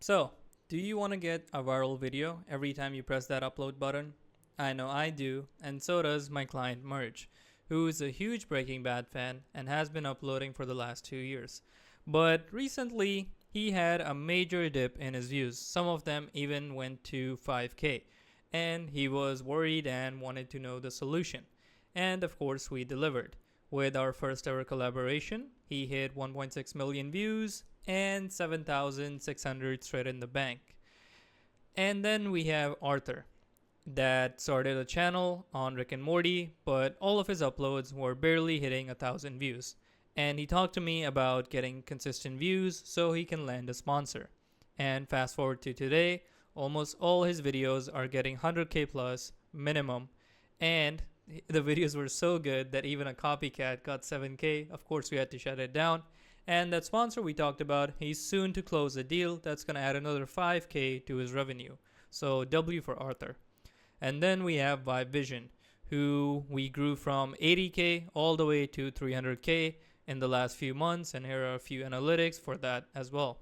So, do you want to get a viral video every time you press that upload button? I know I do, and so does my client Merge, who is a huge Breaking Bad fan and has been uploading for the last 2 years. But recently, he had a major dip in his views. Some of them even went to 5K, and he was worried and wanted to know the solution. And of course, we delivered. With our first ever collaboration, he hit 1.6 million views and 7,600 straight in the bank. And then we have Arthur, that started a channel on Rick and Morty, but all of his uploads were barely hitting 1,000 views. And he talked to me about getting consistent views so he can land a sponsor. And fast forward to today, almost all his videos are getting 100k plus minimum. And the videos were so good that even a copycat got 7k. Of course, we had to shut it down. And that sponsor we talked about, he's soon to close a deal that's going to add another 5k to his revenue. So W for Arthur. And then we have Vibe Vision, who we grew from 80k all the way to 300k in the last few months, and here are a few analytics for that as well.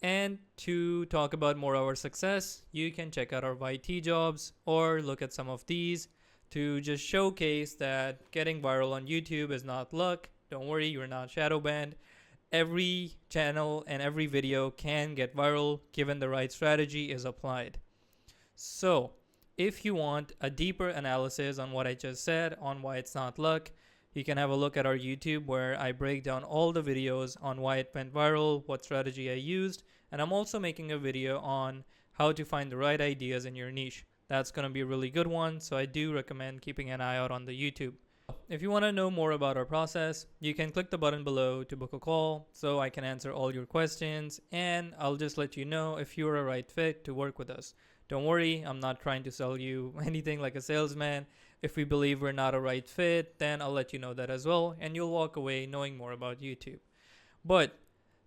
And to talk about more of our success, you can check out our YT jobs or look at some of these to just showcase that getting viral on YouTube is not luck. Don't worry, you're not shadow banned. Every channel and every video can get viral given the right strategy is applied. So, if you want a deeper analysis on what I just said on why it's not luck, you can have a look at our YouTube where I break down all the videos on why it went viral, what strategy I used, and I'm also making a video on how to find the right ideas in your niche. That's going to be a really good one, so I do recommend keeping an eye out on the YouTube. If you want to know more about our process, you can click the button below to book a call so I can answer all your questions, and I'll just let you know if you're a right fit to work with us. Don't worry, I'm not trying to sell you anything like a salesman. If we believe we're not a right fit, then I'll let you know that as well, and you'll walk away knowing more about YouTube. But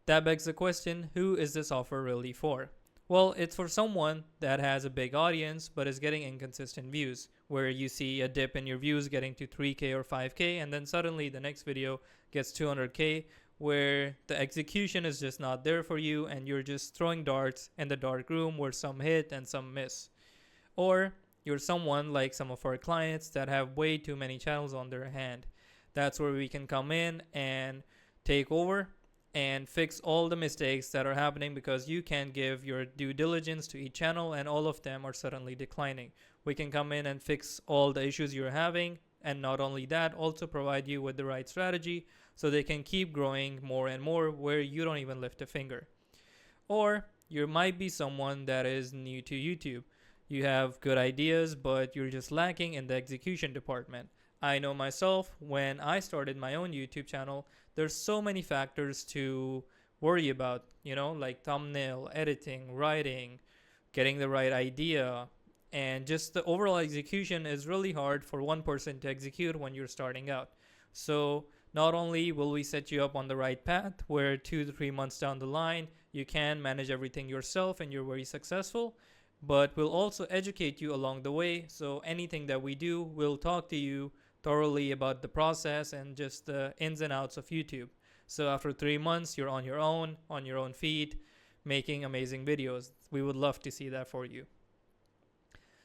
that begs the question, who is this offer really for? Well, it's for someone that has a big audience but is getting inconsistent views, where you see a dip in your views getting to 3k or 5k, and then suddenly the next video gets 200k, where the execution is just not there for you and you're just throwing darts in the dark room where some hit and some miss. Or you're someone like some of our clients that have way too many channels on their hand. That's where we can come in and take over and fix all the mistakes that are happening because you can't give your due diligence to each channel and all of them are suddenly declining. We can come in and fix all the issues you're having, and not only that, also provide you with the right strategy so they can keep growing more and more where you don't even lift a finger. Or you might be someone that is new to YouTube. You have good ideas, but you're just lacking in the execution department. I know myself, when I started my own YouTube channel, there's so many factors to worry about, like thumbnail, editing, writing, getting the right idea, and just the overall execution is really hard for one person to execute when you're starting out. So not only will we set you up on the right path where 2 to 3 months down the line you can manage everything yourself and you're very successful, but we'll also educate you along the way. So anything that we do, we'll talk to you thoroughly about the process and just the ins and outs of YouTube. So after 3 months, you're on your own feet, making amazing videos. We would love to see that for you.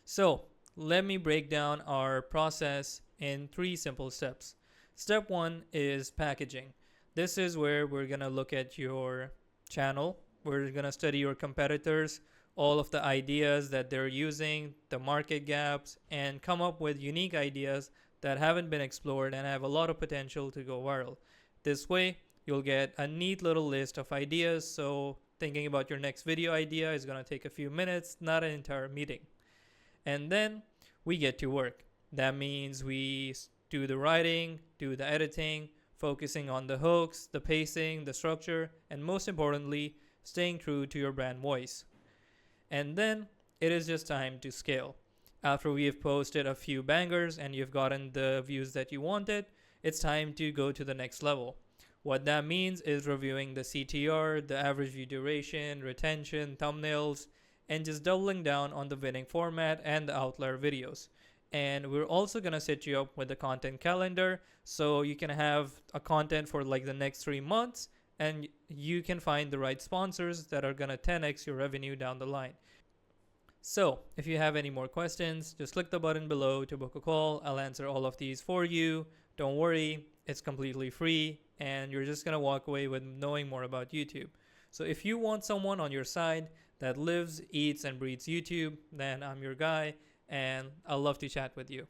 So let me break down our process in 3 simple steps. Step 1 is packaging. This is where we're going to look at your channel. We're going to study your competitors, all of the ideas that they're using, the market gaps, and come up with unique ideas that haven't been explored and have a lot of potential to go viral. This way, you'll get a neat little list of ideas, so thinking about your next video idea is going to take a few minutes, not an entire meeting. And then we get to work. That means we do the writing, do the editing, focusing on the hooks, the pacing, the structure, and most importantly, staying true to your brand voice. And then it is just time to scale. After we have posted a few bangers and you've gotten the views that you wanted, it's time to go to the next level. What that means is reviewing the CTR, the average view duration, retention, thumbnails, and just doubling down on the winning format and the outlier videos. And we're also going to set you up with a content calendar so you can have a content for like the next 3 months and you can find the right sponsors that are going to 10x your revenue down the line. So, if you have any more questions, just click the button below to book a call. I'll answer all of these for you. Don't worry, it's completely free, and you're just going to walk away with knowing more about YouTube. So, if you want someone on your side that lives, eats, and breathes YouTube, then I'm your guy, and I'll love to chat with you.